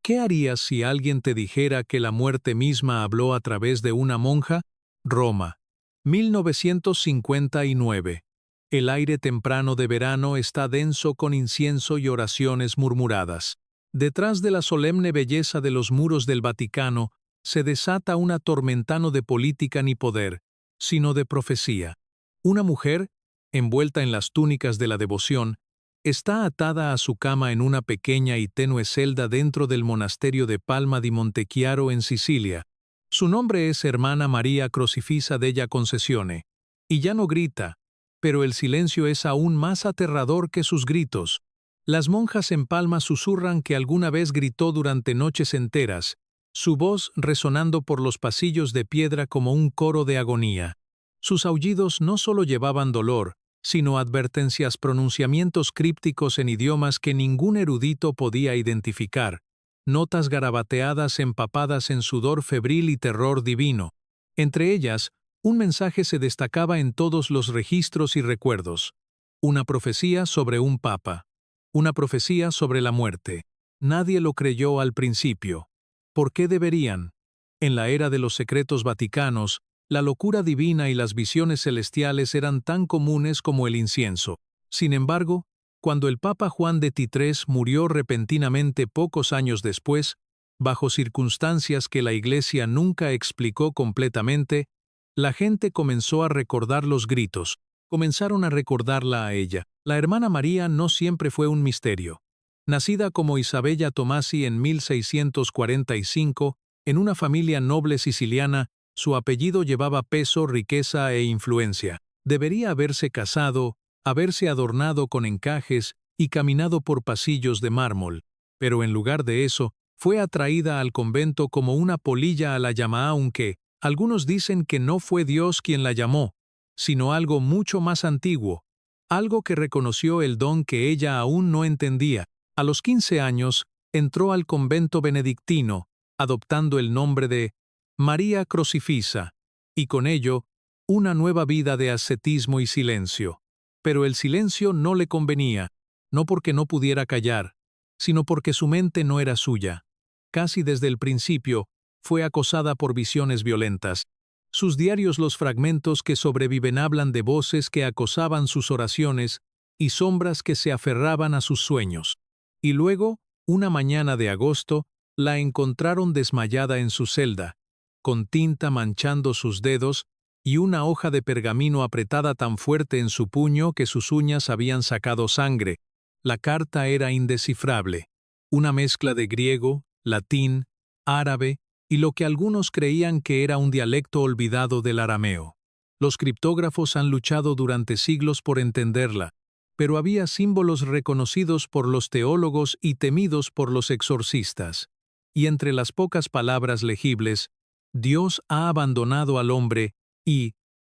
¿Qué harías si alguien te dijera que la muerte misma habló a través de una monja? Roma, 1959. El aire temprano de verano está denso con incienso y oraciones murmuradas. Detrás de la solemne belleza de los muros del Vaticano se desata un tormentano de política ni poder, sino de profecía. Una mujer, envuelta en las túnicas de la devoción, está atada a su cama en una pequeña y tenue celda dentro del monasterio de Palma di Montechiaro en Sicilia. Su nombre es Hermana María Crocifissa della Concessione, y ya no grita, pero el silencio es aún más aterrador que sus gritos. Las monjas en Palma susurran que alguna vez gritó durante noches enteras, su voz resonando por los pasillos de piedra como un coro de agonía. Sus aullidos no solo llevaban dolor, sino advertencias, pronunciamientos crípticos en idiomas que ningún erudito podía identificar, notas garabateadas empapadas en sudor febril y terror divino. Entre ellas, un mensaje se destacaba en todos los registros y recuerdos. Una profecía sobre un papa. Una profecía sobre la muerte. Nadie lo creyó al principio. ¿Por qué deberían? En la era de los secretos vaticanos, la locura divina y las visiones celestiales eran tan comunes como el incienso. Sin embargo, cuando el Papa Juan XXIII murió repentinamente pocos años después, bajo circunstancias que la Iglesia nunca explicó completamente, la gente comenzó a recordar los gritos, comenzaron a recordarla a ella. La hermana María no siempre fue un misterio. Nacida como Isabella Tomasi en 1645, en una familia noble siciliana, su apellido llevaba peso, riqueza e influencia. Debería haberse casado, haberse adornado con encajes y caminado por pasillos de mármol, pero en lugar de eso, fue atraída al convento como una polilla a la llama, aunque algunos dicen que no fue Dios quien la llamó, sino algo mucho más antiguo, algo que reconoció el don que ella aún no entendía. A los 15 años, entró al convento benedictino, adoptando el nombre de María Crocifissa, y con ello, una nueva vida de ascetismo y silencio. Pero el silencio no le convenía, no porque no pudiera callar, sino porque su mente no era suya. Casi desde el principio, fue acosada por visiones violentas. Sus diarios, los fragmentos que sobreviven, hablan de voces que acosaban sus oraciones y sombras que se aferraban a sus sueños. Y luego, una mañana de agosto, la encontraron desmayada en su celda, con tinta manchando sus dedos y una hoja de pergamino apretada tan fuerte en su puño que sus uñas habían sacado sangre. La carta era indescifrable, una mezcla de griego, latín, árabe y lo que algunos creían que era un dialecto olvidado del arameo. Los criptógrafos han luchado durante siglos por entenderla, pero había símbolos reconocidos por los teólogos y temidos por los exorcistas. Y entre las pocas palabras legibles, Dios ha abandonado al hombre y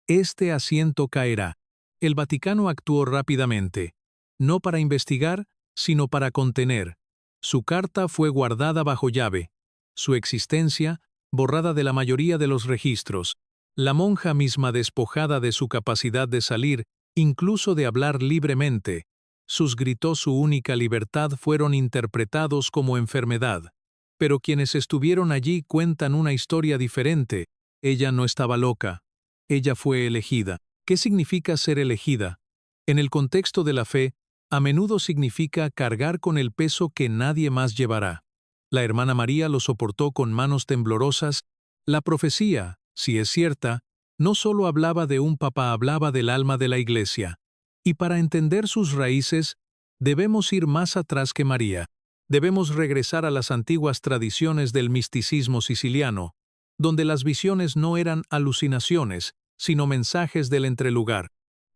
este asiento caerá. El Vaticano actuó rápidamente, no para investigar, sino para contener. Su carta fue guardada bajo llave, su existencia borrada de la mayoría de los registros, la monja misma despojada de su capacidad de salir, incluso de hablar libremente. Sus gritos, su única libertad, fueron interpretados como enfermedad. Pero quienes estuvieron allí cuentan una historia diferente. Ella no estaba loca. Ella fue elegida. ¿Qué significa ser elegida? En el contexto de la fe, a menudo significa cargar con el peso que nadie más llevará. La hermana María lo soportó con manos temblorosas. La profecía, si es cierta, no solo hablaba de un papa, hablaba del alma de la Iglesia. Y para entender sus raíces, debemos ir más atrás que María. Debemos regresar a las antiguas tradiciones del misticismo siciliano, donde las visiones no eran alucinaciones, sino mensajes del entrelugar.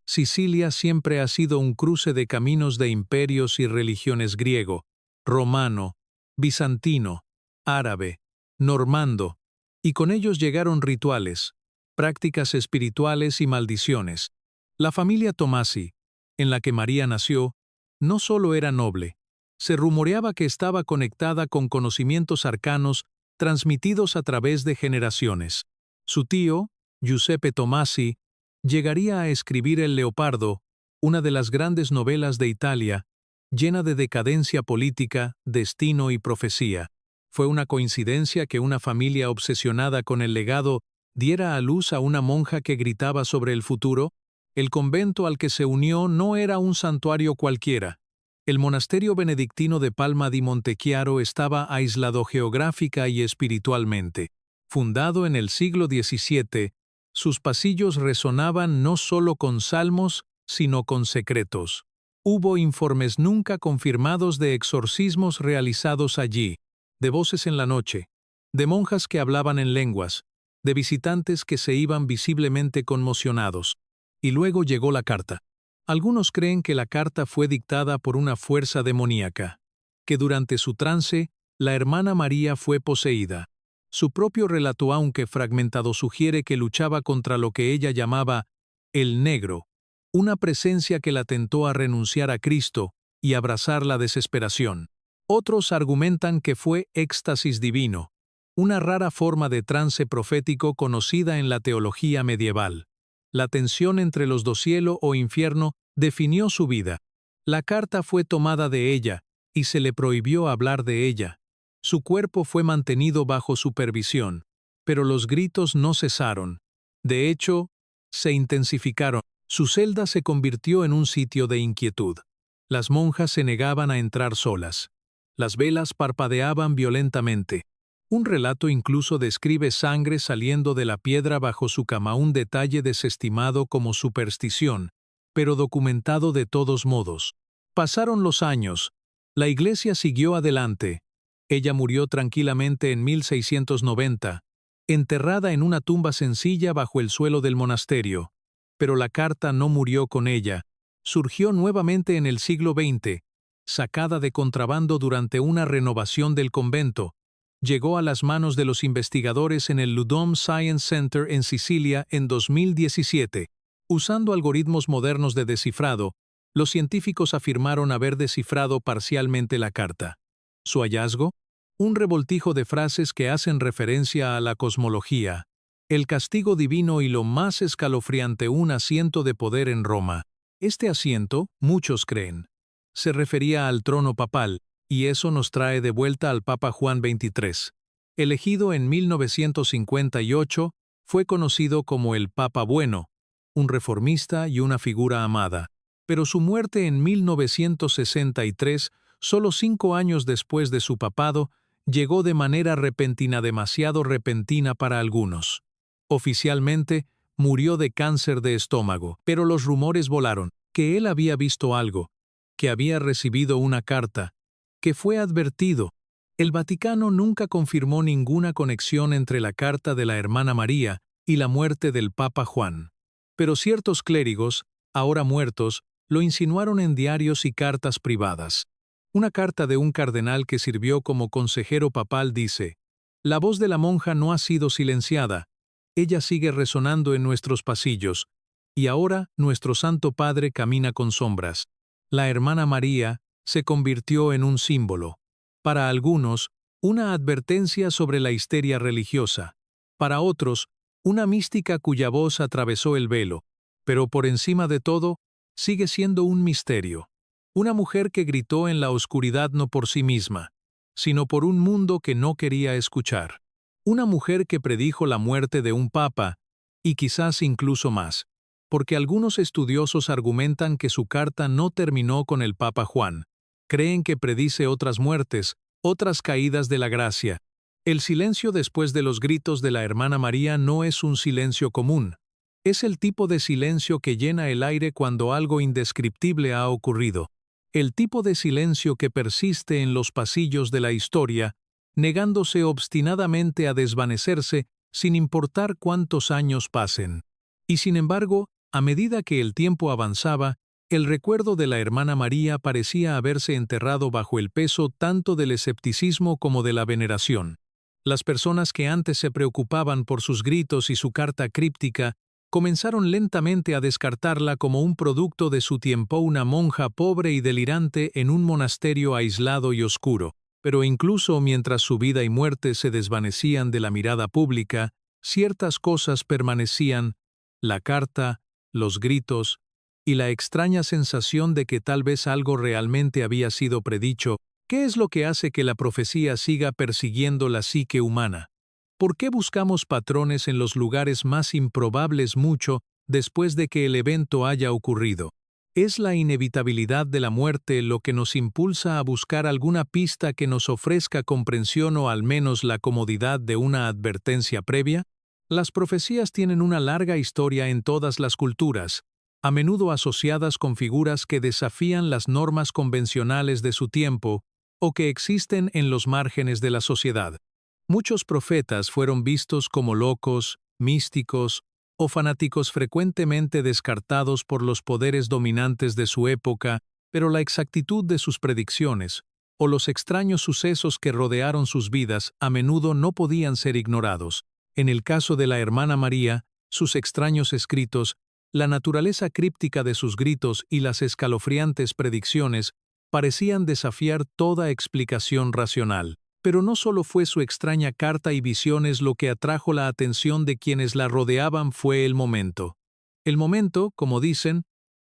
Sicilia siempre ha sido un cruce de caminos de imperios y religiones griego, romano, bizantino, árabe, normando, y con ellos llegaron rituales, prácticas espirituales y maldiciones. La familia Tomasi, en la que María nació, no solo era noble, se rumoreaba que estaba conectada con conocimientos arcanos transmitidos a través de generaciones. Su tío, Giuseppe Tomasi, llegaría a escribir El Leopardo, una de las grandes novelas de Italia, llena de decadencia política, destino y profecía. ¿Fue una coincidencia que una familia obsesionada con el legado diera a luz a una monja que gritaba sobre el futuro? El convento al que se unió no era un santuario cualquiera. El monasterio benedictino de Palma di Montechiaro estaba aislado geográfica y espiritualmente. Fundado en el siglo XVII, sus pasillos resonaban no solo con salmos, sino con secretos. Hubo informes nunca confirmados de exorcismos realizados allí, de voces en la noche, de monjas que hablaban en lenguas, de visitantes que se iban visiblemente conmocionados. Y luego llegó la carta. Algunos creen que la carta fue dictada por una fuerza demoníaca, que durante su trance, la hermana María fue poseída. Su propio relato, aunque fragmentado, sugiere que luchaba contra lo que ella llamaba el negro, una presencia que la tentó a renunciar a Cristo y abrazar la desesperación. Otros argumentan que fue éxtasis divino, una rara forma de trance profético conocida en la teología medieval. La tensión entre los dos, cielo o infierno, definió su vida. La carta fue tomada de ella, y se le prohibió hablar de ella. Su cuerpo fue mantenido bajo supervisión, pero los gritos no cesaron. De hecho, se intensificaron. Su celda se convirtió en un sitio de inquietud. Las monjas se negaban a entrar solas. Las velas parpadeaban violentamente. Un relato incluso describe sangre saliendo de la piedra bajo su cama, un detalle desestimado como superstición, pero documentado de todos modos. Pasaron los años. La iglesia siguió adelante. Ella murió tranquilamente en 1690, enterrada en una tumba sencilla bajo el suelo del monasterio. Pero la carta no murió con ella. Surgió nuevamente en el siglo XX, sacada de contrabando durante una renovación del convento. Llegó a las manos de los investigadores en el Ludum Science Center en Sicilia en 2017. Usando algoritmos modernos de descifrado, los científicos afirmaron haber descifrado parcialmente la carta. ¿Su hallazgo? Un revoltijo de frases que hacen referencia a la cosmología, el castigo divino y, lo más escalofriante, un asiento de poder en Roma. Este asiento, muchos creen, se refería al trono papal, y eso nos trae de vuelta al Papa Juan XXIII. Elegido en 1958, fue conocido como el Papa Bueno, un reformista y una figura amada. Pero su muerte en 1963, solo 5 años después de su papado, llegó de manera repentina, demasiado repentina para algunos. Oficialmente, murió de cáncer de estómago, pero los rumores volaron, que él había visto algo, que había recibido una carta, que fue advertido. El Vaticano nunca confirmó ninguna conexión entre la carta de la hermana María y la muerte del Papa Juan. Pero ciertos clérigos, ahora muertos, lo insinuaron en diarios y cartas privadas. Una carta de un cardenal que sirvió como consejero papal dice: «La voz de la monja no ha sido silenciada. Ella sigue resonando en nuestros pasillos, y ahora nuestro Santo Padre camina con sombras». La hermana María se convirtió en un símbolo. Para algunos, una advertencia sobre la histeria religiosa. Para otros, una mística cuya voz atravesó el velo. Pero por encima de todo, sigue siendo un misterio. Una mujer que gritó en la oscuridad no por sí misma, sino por un mundo que no quería escuchar. Una mujer que predijo la muerte de un papa, y quizás incluso más, porque algunos estudiosos argumentan que su carta no terminó con el Papa Juan. Creen que predice otras muertes, otras caídas de la gracia. El silencio después de los gritos de la hermana María no es un silencio común. Es el tipo de silencio que llena el aire cuando algo indescriptible ha ocurrido. El tipo de silencio que persiste en los pasillos de la historia, negándose obstinadamente a desvanecerse sin importar cuántos años pasen. Y sin embargo, a medida que el tiempo avanzaba, el recuerdo de la hermana María parecía haberse enterrado bajo el peso tanto del escepticismo como de la veneración. Las personas que antes se preocupaban por sus gritos y su carta críptica comenzaron lentamente a descartarla como un producto de su tiempo, una monja pobre y delirante en un monasterio aislado y oscuro. Pero incluso mientras su vida y muerte se desvanecían de la mirada pública, ciertas cosas permanecían: la carta, los gritos, y la extraña sensación de que tal vez algo realmente había sido predicho, ¿Qué es lo que hace que la profecía siga persiguiendo la psique humana? ¿Por qué buscamos patrones en los lugares más improbables mucho después de que el evento haya ocurrido? ¿Es la inevitabilidad de la muerte lo que nos impulsa a buscar alguna pista que nos ofrezca comprensión o al menos la comodidad de una advertencia previa? Las profecías tienen una larga historia en todas las culturas, a menudo asociadas con figuras que desafían las normas convencionales de su tiempo o que existen en los márgenes de la sociedad. Muchos profetas fueron vistos como locos, místicos o fanáticos frecuentemente descartados por los poderes dominantes de su época, pero la exactitud de sus predicciones o los extraños sucesos que rodearon sus vidas a menudo no podían ser ignorados. En el caso de la hermana María, sus extraños escritos, la naturaleza críptica de sus gritos y las escalofriantes predicciones parecían desafiar toda explicación racional. Pero no solo fue su extraña carta y visiones lo que atrajo la atención de quienes la rodeaban, fue el momento. El momento, como dicen,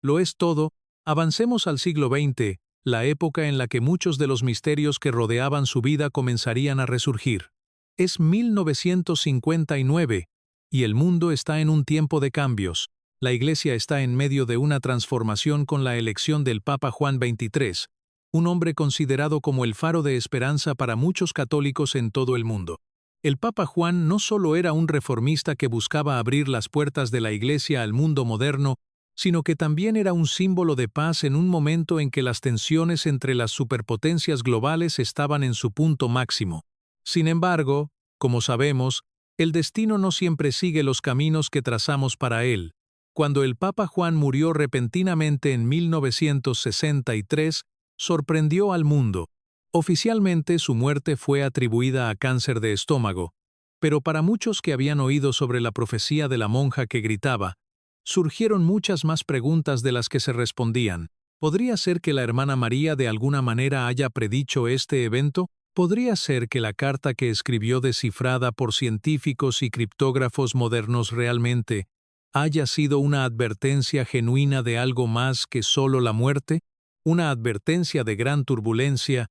lo es todo. Avancemos al siglo XX, la época en la que muchos de los misterios que rodeaban su vida comenzarían a resurgir. Es 1959, y el mundo está en un tiempo de cambios. La Iglesia está en medio de una transformación con la elección del Papa Juan XXIII, un hombre considerado como el faro de esperanza para muchos católicos en todo el mundo. El Papa Juan no solo era un reformista que buscaba abrir las puertas de la Iglesia al mundo moderno, sino que también era un símbolo de paz en un momento en que las tensiones entre las superpotencias globales estaban en su punto máximo. Sin embargo, como sabemos, el destino no siempre sigue los caminos que trazamos para él. Cuando el Papa Juan murió repentinamente en 1963, sorprendió al mundo. Oficialmente su muerte fue atribuida a cáncer de estómago, pero para muchos que habían oído sobre la profecía de la monja que gritaba, surgieron muchas más preguntas de las que se respondían. ¿Podría ser que la hermana María de alguna manera haya predicho este evento? ¿Podría ser que la carta que escribió descifrada por científicos y criptógrafos modernos realmente haya sido una advertencia genuina de algo más que solo la muerte? Una advertencia de gran turbulencia,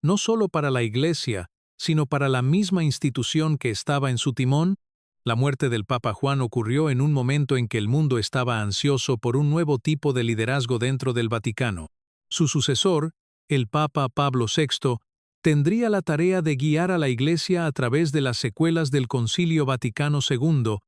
no solo para la Iglesia, sino para la misma institución que estaba en su timón. La muerte del Papa Juan ocurrió en un momento en que el mundo estaba ansioso por un nuevo tipo de liderazgo dentro del Vaticano. Su sucesor, el Papa Pablo VI, tendría la tarea de guiar a la Iglesia a través de las secuelas del Concilio Vaticano II,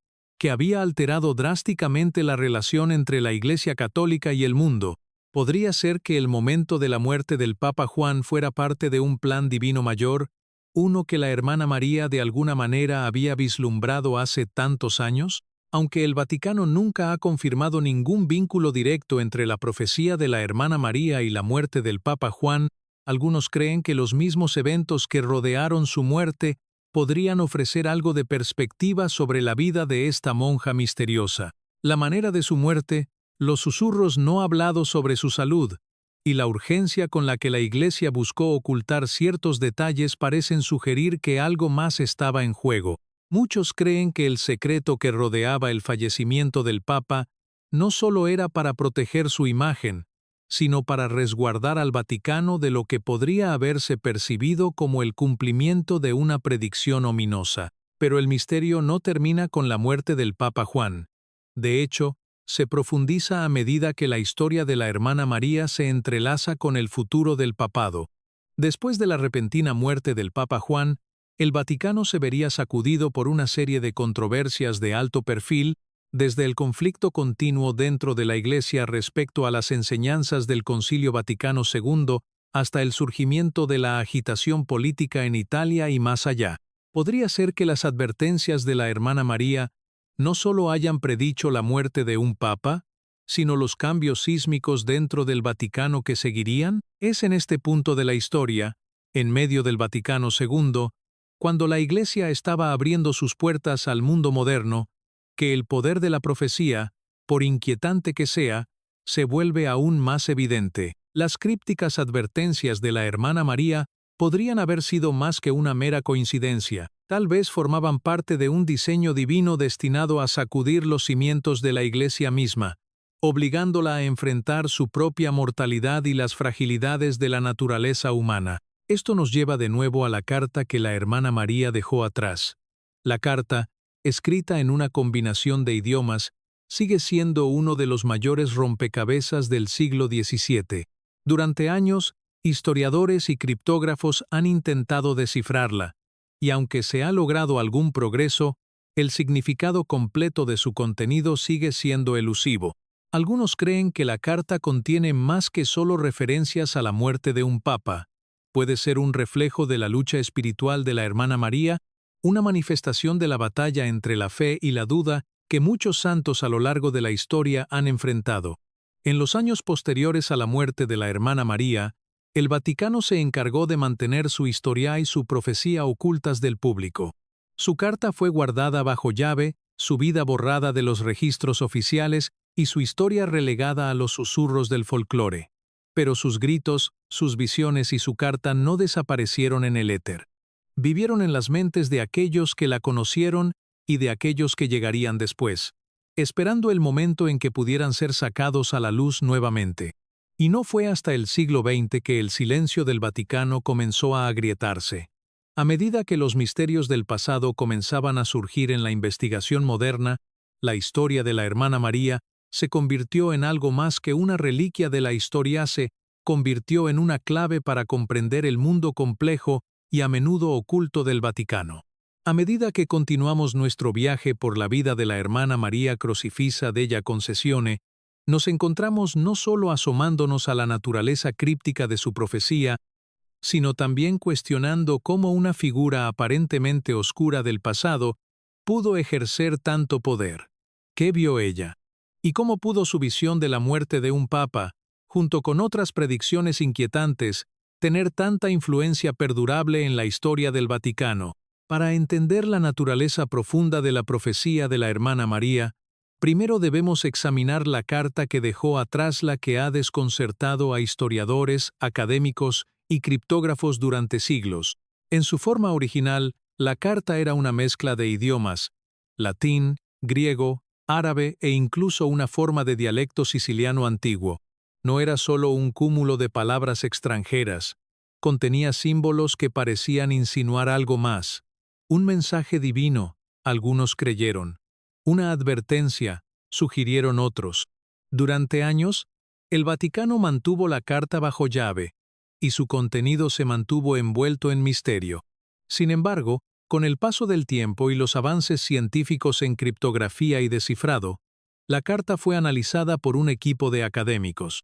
que había alterado drásticamente la relación entre la Iglesia católica y el mundo. ¿Podría ser que el momento de la muerte del Papa Juan fuera parte de un plan divino mayor, uno que la hermana María de alguna manera había vislumbrado hace tantos años? Aunque el Vaticano nunca ha confirmado ningún vínculo directo entre la profecía de la hermana María y la muerte del Papa Juan, algunos creen que los mismos eventos que rodearon su muerte podrían ofrecer algo de perspectiva sobre la vida de esta monja misteriosa. La manera de su muerte, los susurros no hablados sobre su salud, y la urgencia con la que la Iglesia buscó ocultar ciertos detalles parecen sugerir que algo más estaba en juego. Muchos creen que el secreto que rodeaba el fallecimiento del Papa no solo era para proteger su imagen, sino para resguardar al Vaticano de lo que podría haberse percibido como el cumplimiento de una predicción ominosa. Pero el misterio no termina con la muerte del Papa Juan. De hecho, se profundiza a medida que la historia de la hermana María se entrelaza con el futuro del papado. Después de la repentina muerte del Papa Juan, el Vaticano se vería sacudido por una serie de controversias de alto perfil, desde el conflicto continuo dentro de la Iglesia respecto a las enseñanzas del Concilio Vaticano II hasta el surgimiento de la agitación política en Italia y más allá. ¿Podría ser que las advertencias de la hermana María no solo hayan predicho la muerte de un papa, sino los cambios sísmicos dentro del Vaticano que seguirían? Es en este punto de la historia, en medio del Vaticano II, cuando la Iglesia estaba abriendo sus puertas al mundo moderno, que el poder de la profecía, por inquietante que sea, se vuelve aún más evidente. Las crípticas advertencias de la hermana María podrían haber sido más que una mera coincidencia. Tal vez formaban parte de un diseño divino destinado a sacudir los cimientos de la Iglesia misma, obligándola a enfrentar su propia mortalidad y las fragilidades de la naturaleza humana. Esto nos lleva de nuevo a la carta que la hermana María dejó atrás. La carta, escrita en una combinación de idiomas, sigue siendo uno de los mayores rompecabezas del siglo XVII. Durante años, historiadores y criptógrafos han intentado descifrarla, y aunque se ha logrado algún progreso, el significado completo de su contenido sigue siendo elusivo. Algunos creen que la carta contiene más que solo referencias a la muerte de un papa. Puede ser un reflejo de la lucha espiritual de la hermana María, una manifestación de la batalla entre la fe y la duda que muchos santos a lo largo de la historia han enfrentado. En los años posteriores a la muerte de la hermana María, el Vaticano se encargó de mantener su historia y su profecía ocultas del público. Su carta fue guardada bajo llave, su vida borrada de los registros oficiales y su historia relegada a los susurros del folclore. Pero sus gritos, sus visiones y su carta no desaparecieron en el éter. Vivieron en las mentes de aquellos que la conocieron y de aquellos que llegarían después, esperando el momento en que pudieran ser sacados a la luz nuevamente. Y no fue hasta el siglo XX que el silencio del Vaticano comenzó a agrietarse. A medida que los misterios del pasado comenzaban a surgir en la investigación moderna, la historia de la hermana María se convirtió en algo más que una reliquia de la historia, se convirtió en una clave para comprender el mundo complejo y a menudo oculto del Vaticano. A medida que continuamos nuestro viaje por la vida de la hermana María Crocifissa della Concessione, nos encontramos no solo asomándonos a la naturaleza críptica de su profecía, sino también cuestionando cómo una figura aparentemente oscura del pasado pudo ejercer tanto poder. ¿Qué vio ella? ¿Y cómo pudo su visión de la muerte de un papa, junto con otras predicciones inquietantes, tener tanta influencia perdurable en la historia del Vaticano? Para entender la naturaleza profunda de la profecía de la hermana María, primero debemos examinar la carta que dejó atrás, la que ha desconcertado a historiadores, académicos y criptógrafos durante siglos. En su forma original, la carta era una mezcla de idiomas: latín, griego, árabe e incluso una forma de dialecto siciliano antiguo. No era solo un cúmulo de palabras extranjeras. Contenía símbolos que parecían insinuar algo más. Un mensaje divino, algunos creyeron. Una advertencia, sugirieron otros. Durante años, el Vaticano mantuvo la carta bajo llave, y su contenido se mantuvo envuelto en misterio. Sin embargo, con el paso del tiempo y los avances científicos en criptografía y descifrado, la carta fue analizada por un equipo de académicos.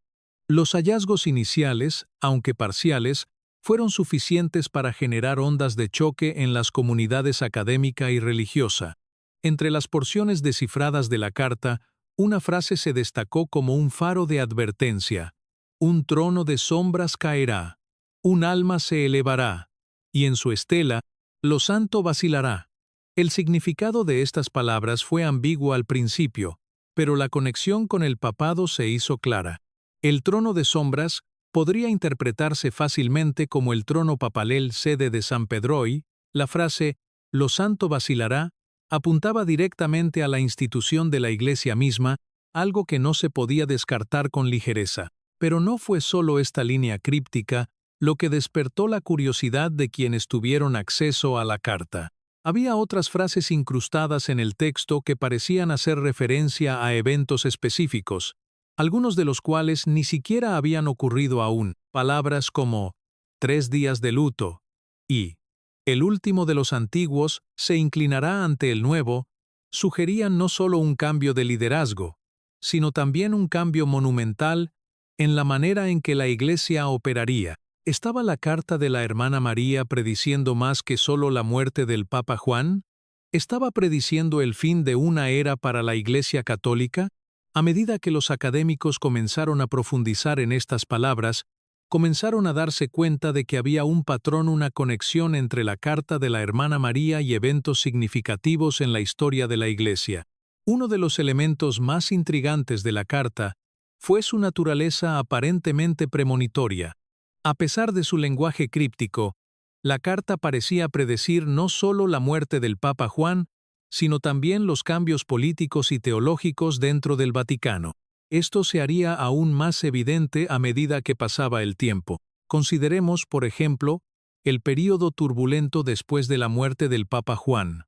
Los hallazgos iniciales, aunque parciales, fueron suficientes para generar ondas de choque en las comunidades académica y religiosa. Entre las porciones descifradas de la carta, una frase se destacó como un faro de advertencia: un trono de sombras caerá, un alma se elevará, y en su estela, lo santo vacilará. El significado de estas palabras fue ambiguo al principio, pero la conexión con el papado se hizo clara. El trono de sombras podría interpretarse fácilmente como el trono papal, sede de San Pedro, y la frase «lo santo vacilará» apuntaba directamente a la institución de la Iglesia misma, algo que no se podía descartar con ligereza. Pero no fue solo esta línea críptica lo que despertó la curiosidad de quienes tuvieron acceso a la carta. Había otras frases incrustadas en el texto que parecían hacer referencia a eventos específicos, algunos de los cuales ni siquiera habían ocurrido aún. Palabras como 3 días de luto y el último de los antiguos se inclinará ante el nuevo sugerían no solo un cambio de liderazgo, sino también un cambio monumental en la manera en que la Iglesia operaría. ¿Estaba la carta de la hermana María prediciendo más que solo la muerte del Papa Juan? ¿Estaba prediciendo el fin de una era para la Iglesia católica? A medida que los académicos comenzaron a profundizar en estas palabras, comenzaron a darse cuenta de que había un patrón, una conexión entre la carta de la hermana María y eventos significativos en la historia de la Iglesia. Uno de los elementos más intrigantes de la carta fue su naturaleza aparentemente premonitoria. A pesar de su lenguaje críptico, la carta parecía predecir no solo la muerte del Papa Juan, sino también los cambios políticos y teológicos dentro del Vaticano. Esto se haría aún más evidente a medida que pasaba el tiempo. Consideremos, por ejemplo, el período turbulento después de la muerte del Papa Juan.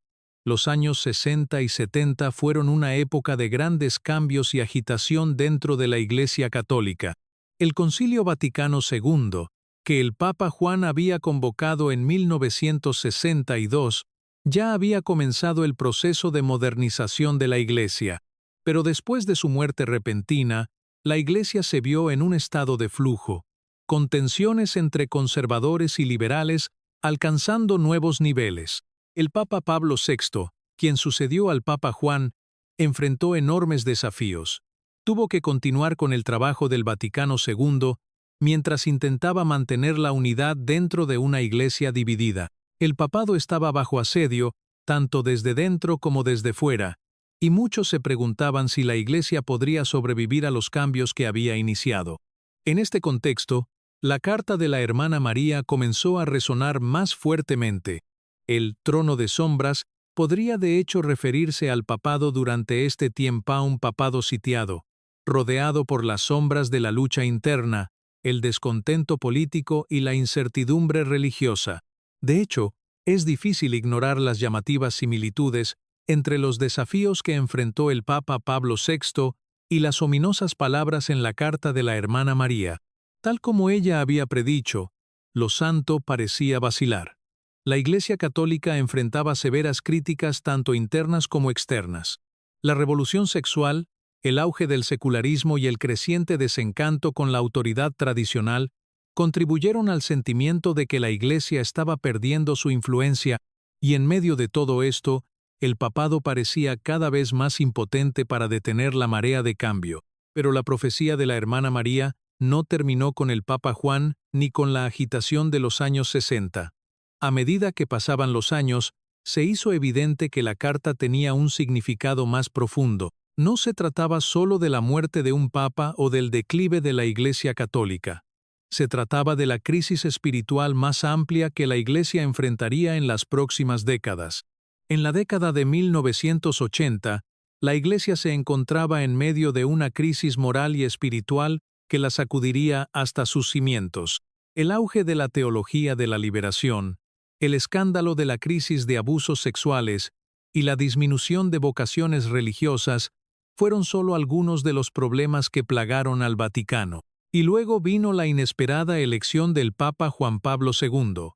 Los años 60 y 70 fueron una época de grandes cambios y agitación dentro de la Iglesia Católica. El Concilio Vaticano II, que el Papa Juan había convocado en 1962, ya había comenzado el proceso de modernización de la Iglesia. Pero después de su muerte repentina, la Iglesia se vio en un estado de flujo, con tensiones entre conservadores y liberales alcanzando nuevos niveles. El Papa Pablo VI, quien sucedió al Papa Juan, enfrentó enormes desafíos. Tuvo que continuar con el trabajo del Vaticano II mientras intentaba mantener la unidad dentro de una iglesia dividida. El papado estaba bajo asedio, tanto desde dentro como desde fuera, y muchos se preguntaban si la iglesia podría sobrevivir a los cambios que había iniciado. En este contexto, la carta de la hermana María comenzó a resonar más fuertemente. El trono de sombras podría de hecho referirse al papado durante este tiempo, un papado sitiado, rodeado por las sombras de la lucha interna, el descontento político y la incertidumbre religiosa. De hecho, es difícil ignorar las llamativas similitudes entre los desafíos que enfrentó el Papa Pablo VI y las ominosas palabras en la carta de la hermana María. Tal como ella había predicho, lo santo parecía vacilar. La Iglesia Católica enfrentaba severas críticas tanto internas como externas. La revolución sexual, el auge del secularismo y el creciente desencanto con la autoridad tradicional contribuyeron al sentimiento de que la Iglesia estaba perdiendo su influencia, y en medio de todo esto, el papado parecía cada vez más impotente para detener la marea de cambio. Pero la profecía de la hermana María no terminó con el Papa Juan ni con la agitación de los años 60. A medida que pasaban los años, se hizo evidente que la carta tenía un significado más profundo. No se trataba solo de la muerte de un papa o del declive de la Iglesia Católica. Se trataba de la crisis espiritual más amplia que la Iglesia enfrentaría en las próximas décadas. En la década de 1980, la Iglesia se encontraba en medio de una crisis moral y espiritual que la sacudiría hasta sus cimientos. El auge de la teología de la liberación, el escándalo de la crisis de abusos sexuales y la disminución de vocaciones religiosas fueron solo algunos de los problemas que plagaron al Vaticano. Y luego vino la inesperada elección del Papa Juan Pablo II,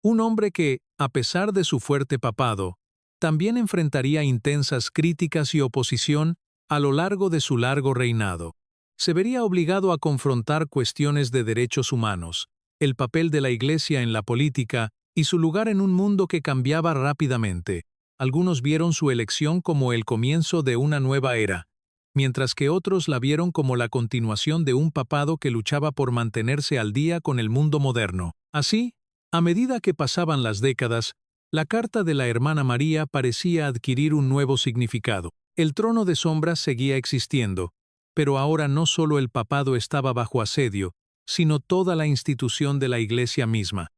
un hombre que, a pesar de su fuerte papado, también enfrentaría intensas críticas y oposición a lo largo de su largo reinado. Se vería obligado a confrontar cuestiones de derechos humanos, el papel de la Iglesia en la política y su lugar en un mundo que cambiaba rápidamente. Algunos vieron su elección como el comienzo de una nueva era, mientras que otros la vieron como la continuación de un papado que luchaba por mantenerse al día con el mundo moderno. Así, a medida que pasaban las décadas, la carta de la hermana María parecía adquirir un nuevo significado. El trono de sombras seguía existiendo, pero ahora no solo el papado estaba bajo asedio, sino toda la institución de la Iglesia misma.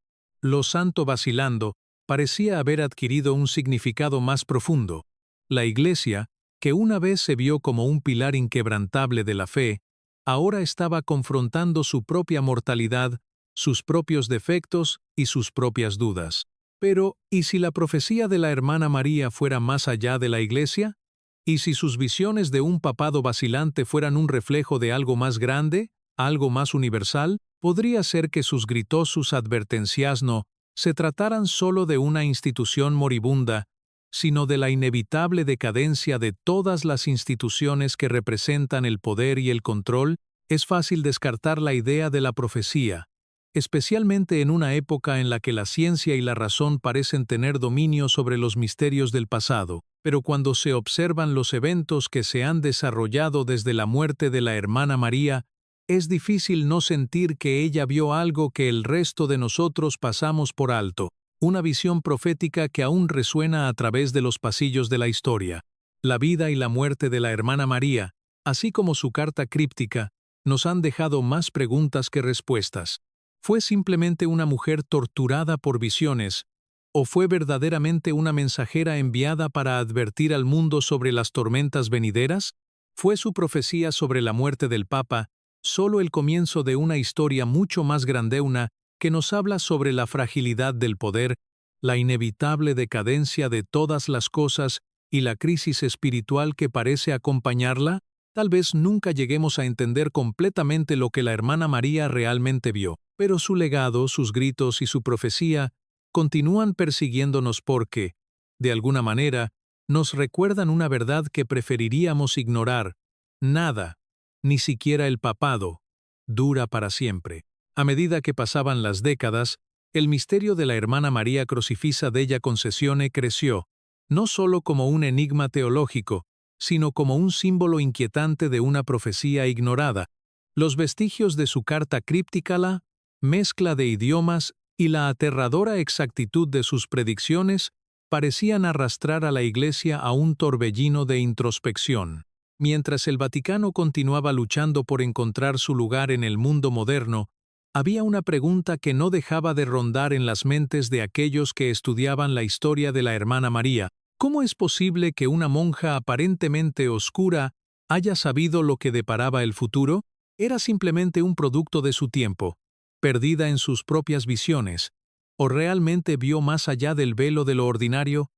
Lo santo vacilando parecía haber adquirido un significado más profundo. La Iglesia, que una vez se vio como un pilar inquebrantable de la fe, ahora estaba confrontando su propia mortalidad, sus propios defectos y sus propias dudas. Pero, ¿y si la profecía de la hermana María fuera más allá de la Iglesia? ¿Y si sus visiones de un papado vacilante fueran un reflejo de algo más grande, algo más universal? Podría ser que sus gritos, sus advertencias no se trataran solo de una institución moribunda, sino de la inevitable decadencia de todas las instituciones que representan el poder y el control. Es fácil descartar la idea de la profecía, especialmente en una época en la que la ciencia y la razón parecen tener dominio sobre los misterios del pasado, pero cuando se observan los eventos que se han desarrollado desde la muerte de la hermana María, es difícil no sentir que ella vio algo que el resto de nosotros pasamos por alto. Una visión profética que aún resuena a través de los pasillos de la historia. La vida y la muerte de la hermana María, así como su carta críptica, nos han dejado más preguntas que respuestas. ¿Fue simplemente una mujer torturada por visiones, o fue verdaderamente una mensajera enviada para advertir al mundo sobre las tormentas venideras? ¿Fue su profecía sobre la muerte del Papa solo el comienzo de una historia mucho más grande, una que nos habla sobre la fragilidad del poder, la inevitable decadencia de todas las cosas y la crisis espiritual que parece acompañarla. Tal vez nunca lleguemos a entender completamente lo que la hermana María realmente vio, pero su legado, sus gritos y su profecía continúan persiguiéndonos porque, de alguna manera, nos recuerdan una verdad que preferiríamos ignorar. Nada, ni siquiera el papado, dura para siempre. A medida que pasaban las décadas, el misterio de la hermana María Crucifissa della Concessione creció, no solo como un enigma teológico, sino como un símbolo inquietante de una profecía ignorada. Los vestigios de su carta críptica, la mezcla de idiomas y la aterradora exactitud de sus predicciones parecían arrastrar a la Iglesia a un torbellino de introspección. Mientras el Vaticano continuaba luchando por encontrar su lugar en el mundo moderno, había una pregunta que no dejaba de rondar en las mentes de aquellos que estudiaban la historia de la hermana María. ¿Cómo es posible que una monja aparentemente oscura haya sabido lo que deparaba el futuro? ¿Era simplemente un producto de su tiempo, perdida en sus propias visiones, o realmente vio más allá del velo de lo ordinario,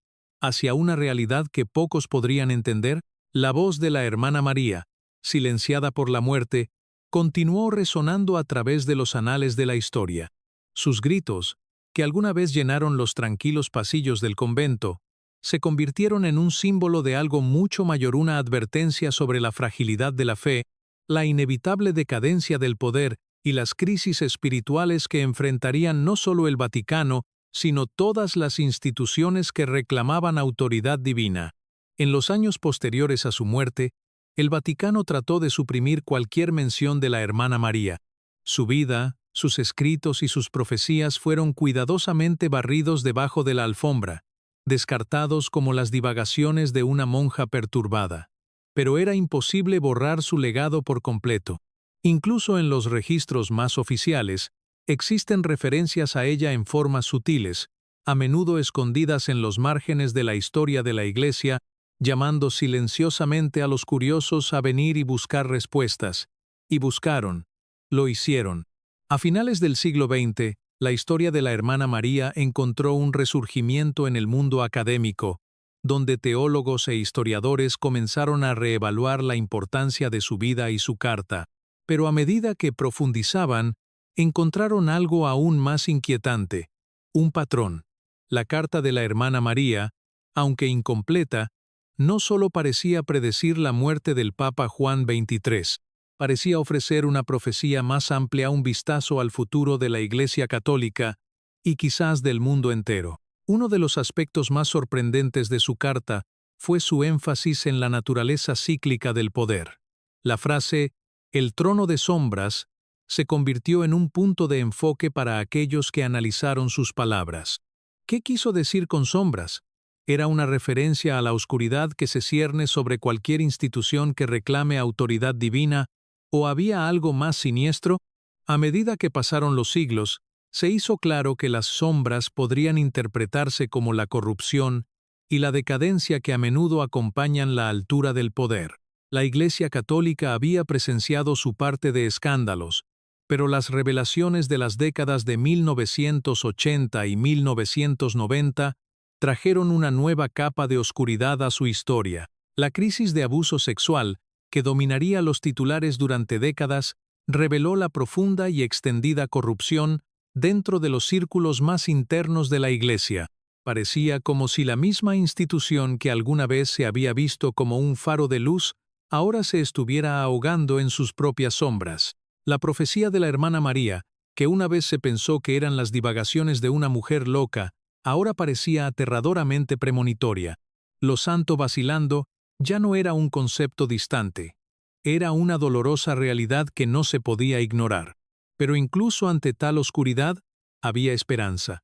hacia una realidad que pocos podrían entender? La voz de la hermana María, silenciada por la muerte, continuó resonando a través de los anales de la historia. Sus gritos, que alguna vez llenaron los tranquilos pasillos del convento, se convirtieron en un símbolo de algo mucho mayor, una advertencia sobre la fragilidad de la fe, la inevitable decadencia del poder y las crisis espirituales que enfrentarían no solo el Vaticano, sino todas las instituciones que reclamaban autoridad divina. En los años posteriores a su muerte, el Vaticano trató de suprimir cualquier mención de la hermana María. Su vida, sus escritos y sus profecías fueron cuidadosamente barridos debajo de la alfombra, descartados como las divagaciones de una monja perturbada. Pero era imposible borrar su legado por completo. Incluso en los registros más oficiales, existen referencias a ella en formas sutiles, a menudo escondidas en los márgenes de la historia de la Iglesia, llamando silenciosamente a los curiosos a venir y buscar respuestas. Y buscaron. Lo hicieron. A finales del siglo XX, la historia de la hermana María encontró un resurgimiento en el mundo académico, donde teólogos e historiadores comenzaron a reevaluar la importancia de su vida y su carta. Pero a medida que profundizaban, encontraron algo aún más inquietante, un patrón. La carta de la hermana María, aunque incompleta, no solo parecía predecir la muerte del Papa Juan XXIII, parecía ofrecer una profecía más amplia, un vistazo al futuro de la Iglesia Católica y quizás del mundo entero. Uno de los aspectos más sorprendentes de su carta fue su énfasis en la naturaleza cíclica del poder. La frase, "el trono de sombras", se convirtió en un punto de enfoque para aquellos que analizaron sus palabras. ¿Qué quiso decir con sombras? ¿Era una referencia a la oscuridad que se cierne sobre cualquier institución que reclame autoridad divina, o había algo más siniestro? A medida que pasaron los siglos, se hizo claro que las sombras podrían interpretarse como la corrupción y la decadencia que a menudo acompañan la altura del poder. La Iglesia Católica había presenciado su parte de escándalos, pero las revelaciones de las décadas de 1980 y 1990 trajeron una nueva capa de oscuridad a su historia. La crisis de abuso sexual, que dominaría los titulares durante décadas, reveló la profunda y extendida corrupción dentro de los círculos más internos de la Iglesia. Parecía como si la misma institución que alguna vez se había visto como un faro de luz, ahora se estuviera ahogando en sus propias sombras. La profecía de la hermana María, que una vez se pensó que eran las divagaciones de una mujer loca, ahora parecía aterradoramente premonitoria. Lo santo vacilando ya no era un concepto distante. Era una dolorosa realidad que no se podía ignorar. Pero incluso ante tal oscuridad, había esperanza.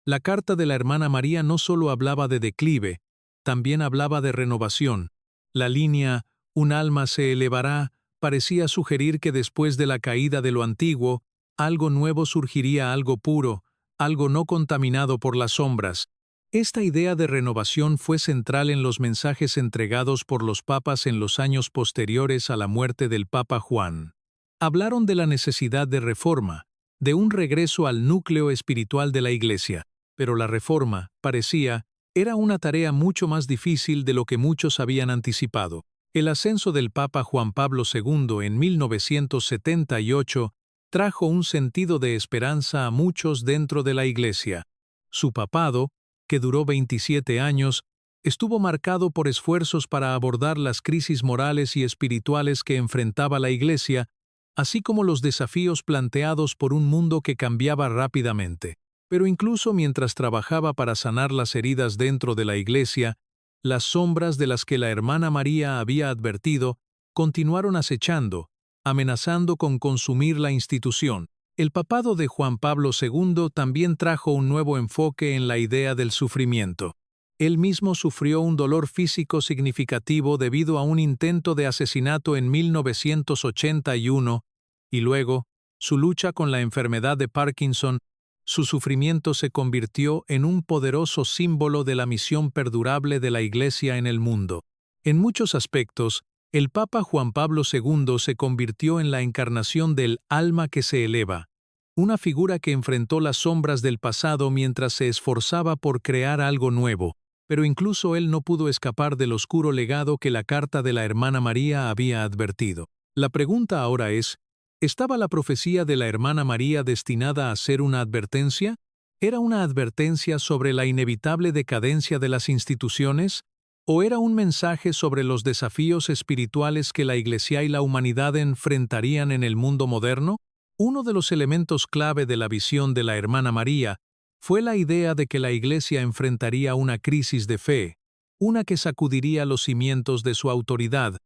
La carta de la hermana María no solo hablaba de declive, también hablaba de renovación. La línea "un alma se elevará" parecía sugerir que después de la caída de lo antiguo, algo nuevo surgiría, algo puro, algo no contaminado por las sombras. Esta idea de renovación fue central en los mensajes entregados por los papas en los años posteriores a la muerte del Papa Juan. Hablaron de la necesidad de reforma, de un regreso al núcleo espiritual de la Iglesia. Pero la reforma, parecía, era una tarea mucho más difícil de lo que muchos habían anticipado. El ascenso del Papa Juan Pablo II en 1978 trajo un sentido de esperanza a muchos dentro de la Iglesia. Su papado, que duró 27 años, estuvo marcado por esfuerzos para abordar las crisis morales y espirituales que enfrentaba la Iglesia, así como los desafíos planteados por un mundo que cambiaba rápidamente. Pero incluso mientras trabajaba para sanar las heridas dentro de la Iglesia, las sombras de las que la hermana María había advertido continuaron acechando, amenazando con consumir la institución. El papado de Juan Pablo II también trajo un nuevo enfoque en la idea del sufrimiento. Él mismo sufrió un dolor físico significativo debido a un intento de asesinato en 1981, y luego, su lucha con la enfermedad de Parkinson. Su sufrimiento se convirtió en un poderoso símbolo de la misión perdurable de la Iglesia en el mundo. En muchos aspectos, el Papa Juan Pablo II se convirtió en la encarnación del alma que se eleva, una figura que enfrentó las sombras del pasado mientras se esforzaba por crear algo nuevo, pero incluso él no pudo escapar del oscuro legado que la carta de la hermana María había advertido. La pregunta ahora es, ¿estaba la profecía de la hermana María destinada a ser una advertencia? ¿Era una advertencia sobre la inevitable decadencia de las instituciones? ¿O era un mensaje sobre los desafíos espirituales que la Iglesia y la humanidad enfrentarían en el mundo moderno? Uno de los elementos clave de la visión de la hermana María fue la idea de que la Iglesia enfrentaría una crisis de fe, una que sacudiría los cimientos de su autoridad.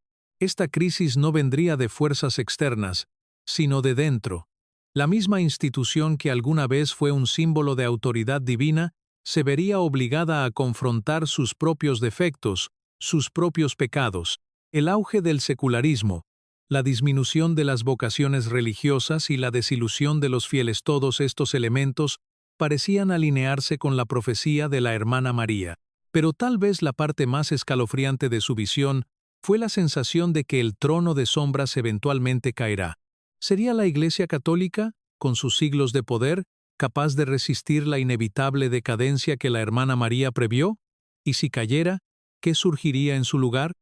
Esta crisis no vendría de fuerzas externas, sino de dentro. La misma institución que alguna vez fue un símbolo de autoridad divina, se vería obligada a confrontar sus propios defectos, sus propios pecados. El auge del secularismo, la disminución de las vocaciones religiosas y la desilusión de los fieles, todos estos elementos parecían alinearse con la profecía de la hermana María. Pero tal vez la parte más escalofriante de su visión fue la sensación de que el trono de sombras eventualmente caerá. ¿Sería la Iglesia católica, con sus siglos de poder, capaz de resistir la inevitable decadencia que la hermana María previó? Y si cayera, ¿qué surgiría en su lugar?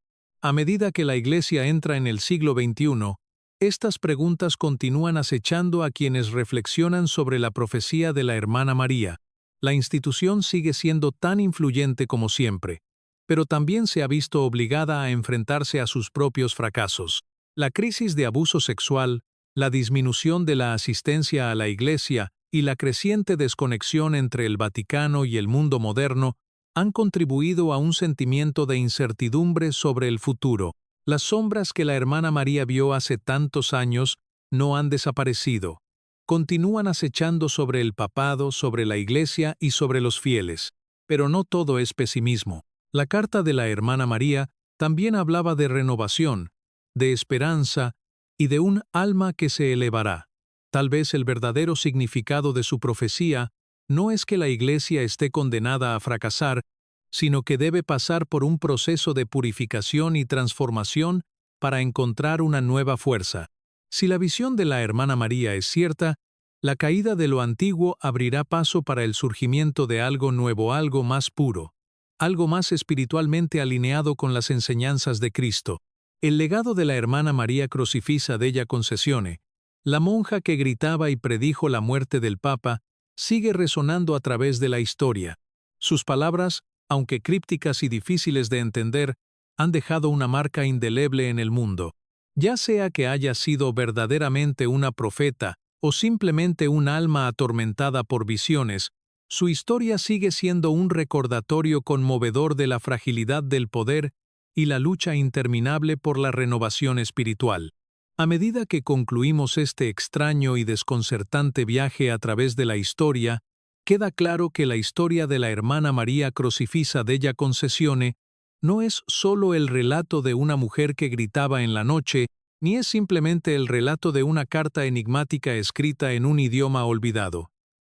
A medida que la Iglesia entra en el siglo XXI, estas preguntas continúan acechando a quienes reflexionan sobre la profecía de la hermana María. La institución sigue siendo tan influyente como siempre, pero también se ha visto obligada a enfrentarse a sus propios fracasos. La crisis de abuso sexual, la disminución de la asistencia a la Iglesia y la creciente desconexión entre el Vaticano y el mundo moderno han contribuido a un sentimiento de incertidumbre sobre el futuro. Las sombras que la hermana María vio hace tantos años no han desaparecido. Continúan acechando sobre el papado, sobre la Iglesia y sobre los fieles. Pero no todo es pesimismo. La carta de la hermana María también hablaba de renovación, de esperanza y de un alma que se elevará. Tal vez el verdadero significado de su profecía no es que la Iglesia esté condenada a fracasar, sino que debe pasar por un proceso de purificación y transformación para encontrar una nueva fuerza. Si la visión de la hermana María es cierta, la caída de lo antiguo abrirá paso para el surgimiento de algo nuevo, algo más puro, algo más espiritualmente alineado con las enseñanzas de Cristo. El legado de la hermana María Crocifissa della Concessione, la monja que gritaba y predijo la muerte del Papa, sigue resonando a través de la historia. Sus palabras, aunque crípticas y difíciles de entender, han dejado una marca indeleble en el mundo. Ya sea que haya sido verdaderamente una profeta o simplemente un alma atormentada por visiones, su historia sigue siendo un recordatorio conmovedor de la fragilidad del poder y la lucha interminable por la renovación espiritual. A medida que concluimos este extraño y desconcertante viaje a través de la historia, queda claro que la historia de la hermana María Crocifissa della Concessione no es solo el relato de una mujer que gritaba en la noche, ni es simplemente el relato de una carta enigmática escrita en un idioma olvidado.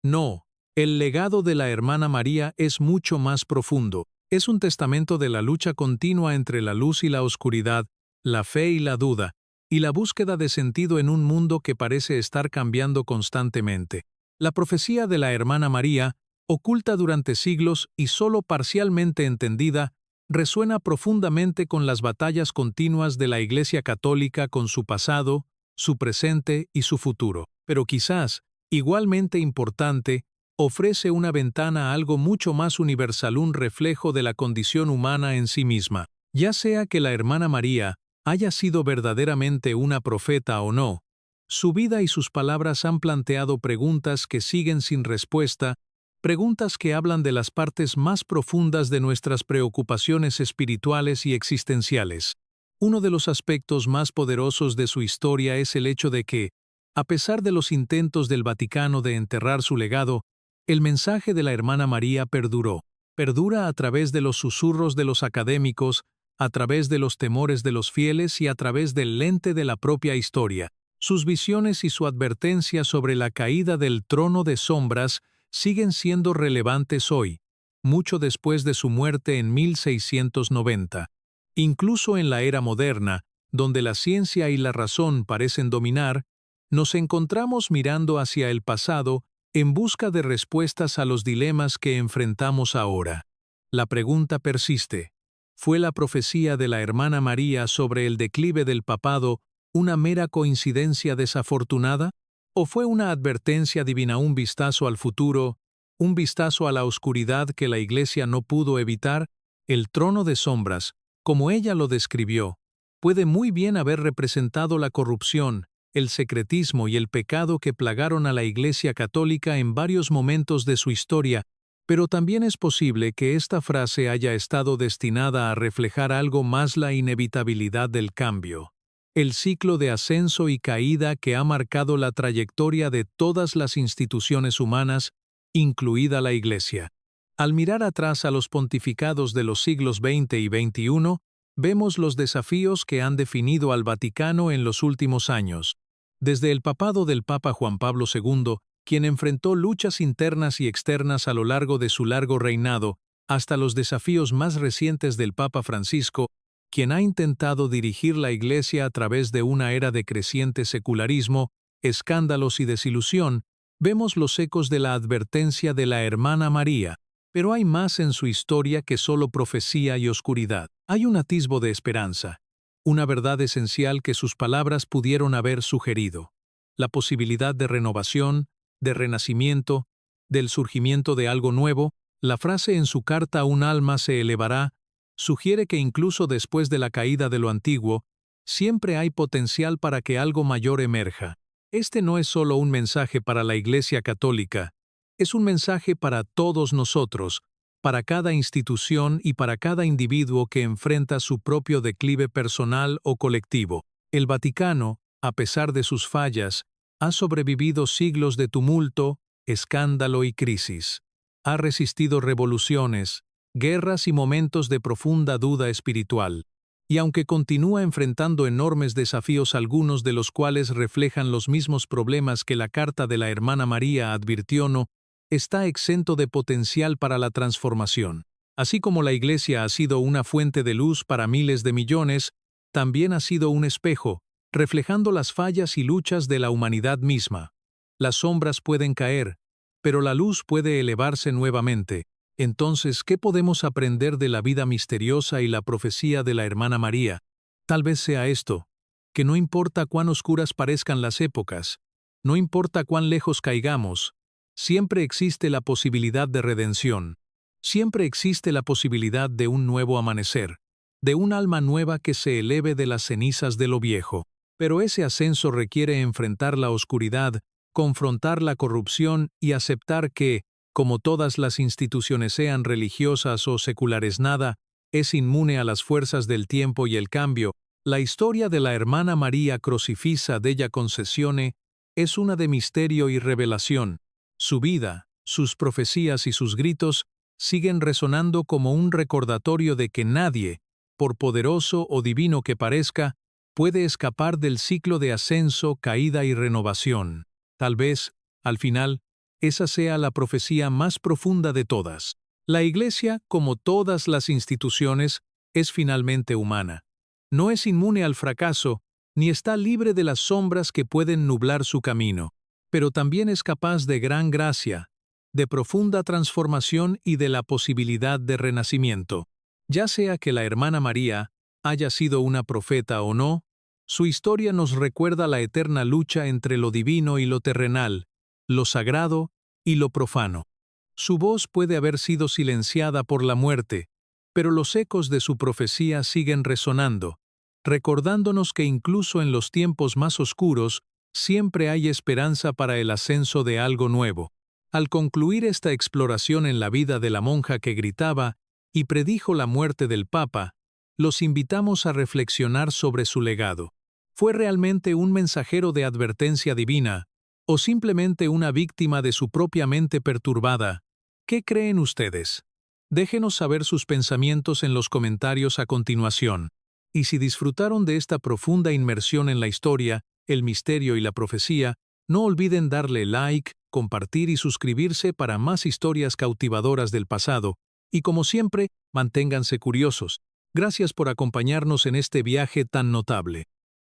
No, el legado de la hermana María es mucho más profundo. Es un testamento de la lucha continua entre la luz y la oscuridad, la fe y la duda, y la búsqueda de sentido en un mundo que parece estar cambiando constantemente. La profecía de la hermana María, oculta durante siglos y solo parcialmente entendida, resuena profundamente con las batallas continuas de la Iglesia Católica con su pasado, su presente y su futuro. Pero quizás, igualmente importante, ofrece una ventana a algo mucho más universal, un reflejo de la condición humana en sí misma. Ya sea que la hermana María haya sido verdaderamente una profeta o no, su vida y sus palabras han planteado preguntas que siguen sin respuesta, preguntas que hablan de las partes más profundas de nuestras preocupaciones espirituales y existenciales. Uno de los aspectos más poderosos de su historia es el hecho de que, a pesar de los intentos del Vaticano de enterrar su legado, el mensaje de la hermana María perdura a través de los susurros de los académicos, a través de los temores de los fieles y a través del lente de la propia historia. Sus visiones y su advertencia sobre la caída del trono de sombras siguen siendo relevantes hoy, mucho después de su muerte en 1690. Incluso en la era moderna, donde la ciencia y la razón parecen dominar, nos encontramos mirando hacia el pasado en busca de respuestas a los dilemas que enfrentamos ahora. La pregunta persiste. ¿Fue la profecía de la hermana María sobre el declive del papado una mera coincidencia desafortunada? ¿O fue una advertencia divina, un vistazo al futuro, un vistazo a la oscuridad que la Iglesia no pudo evitar? El trono de sombras, como ella lo describió, puede muy bien haber representado la corrupción, el secretismo y el pecado que plagaron a la Iglesia Católica en varios momentos de su historia, pero también es posible que esta frase haya estado destinada a reflejar algo más: la inevitabilidad del cambio, el ciclo de ascenso y caída que ha marcado la trayectoria de todas las instituciones humanas, incluida la Iglesia. Al mirar atrás a los pontificados de los siglos XX y XXI, vemos los desafíos que han definido al Vaticano en los últimos años. Desde el papado del Papa Juan Pablo II, quien enfrentó luchas internas y externas a lo largo de su largo reinado, hasta los desafíos más recientes del Papa Francisco, quien ha intentado dirigir la Iglesia a través de una era de creciente secularismo, escándalos y desilusión, vemos los ecos de la advertencia de la hermana María. Pero hay más en su historia que solo profecía y oscuridad. Hay un atisbo de esperanza, una verdad esencial que sus palabras pudieron haber sugerido: la posibilidad de renovación, de renacimiento, del surgimiento de algo nuevo. La frase en su carta "Un alma se elevará" sugiere que incluso después de la caída de lo antiguo, siempre hay potencial para que algo mayor emerja. Este no es solo un mensaje para la Iglesia Católica, es un mensaje para todos nosotros, para cada institución y para cada individuo que enfrenta su propio declive personal o colectivo. El Vaticano, a pesar de sus fallas, ha sobrevivido siglos de tumulto, escándalo y crisis. Ha resistido revoluciones, guerras y momentos de profunda duda espiritual. Y aunque continúa enfrentando enormes desafíos, algunos de los cuales reflejan los mismos problemas que la carta de la hermana María advirtió, no está exento de potencial para la transformación. Así como la Iglesia ha sido una fuente de luz para miles de millones, también ha sido un espejo, reflejando las fallas y luchas de la humanidad misma. Las sombras pueden caer, pero la luz puede elevarse nuevamente. Entonces, ¿qué podemos aprender de la vida misteriosa y la profecía de la hermana María? Tal vez sea esto: que no importa cuán oscuras parezcan las épocas, no importa cuán lejos caigamos, siempre existe la posibilidad de redención. Siempre existe la posibilidad de un nuevo amanecer, de un alma nueva que se eleve de las cenizas de lo viejo. Pero ese ascenso requiere enfrentar la oscuridad, confrontar la corrupción y aceptar que, como todas las instituciones, sean religiosas o seculares, nada es inmune a las fuerzas del tiempo y el cambio. La historia de la hermana María Crocifissa della Concessione es una de misterio y revelación. Su vida, sus profecías y sus gritos siguen resonando como un recordatorio de que nadie, por poderoso o divino que parezca, puede escapar del ciclo de ascenso, caída y renovación. Tal vez, al final, esa sea la profecía más profunda de todas. La Iglesia, como todas las instituciones, es finalmente humana. No es inmune al fracaso, ni está libre de las sombras que pueden nublar su camino, pero también es capaz de gran gracia, de profunda transformación y de la posibilidad de renacimiento. Ya sea que la hermana María haya sido una profeta o no, su historia nos recuerda la eterna lucha entre lo divino y lo terrenal, lo sagrado y lo profano. Su voz puede haber sido silenciada por la muerte, pero los ecos de su profecía siguen resonando, recordándonos que incluso en los tiempos más oscuros siempre hay esperanza para el ascenso de algo nuevo. Al concluir esta exploración en la vida de la monja que gritaba y predijo la muerte del Papa, los invitamos a reflexionar sobre su legado. ¿Fue realmente un mensajero de advertencia divina o simplemente una víctima de su propia mente perturbada? ¿Qué creen ustedes? Déjenos saber sus pensamientos en los comentarios a continuación. Y si disfrutaron de esta profunda inmersión en la historia, el misterio y la profecía, no olviden darle like, compartir y suscribirse para más historias cautivadoras del pasado. Y como siempre, manténganse curiosos. Gracias por acompañarnos en este viaje tan notable.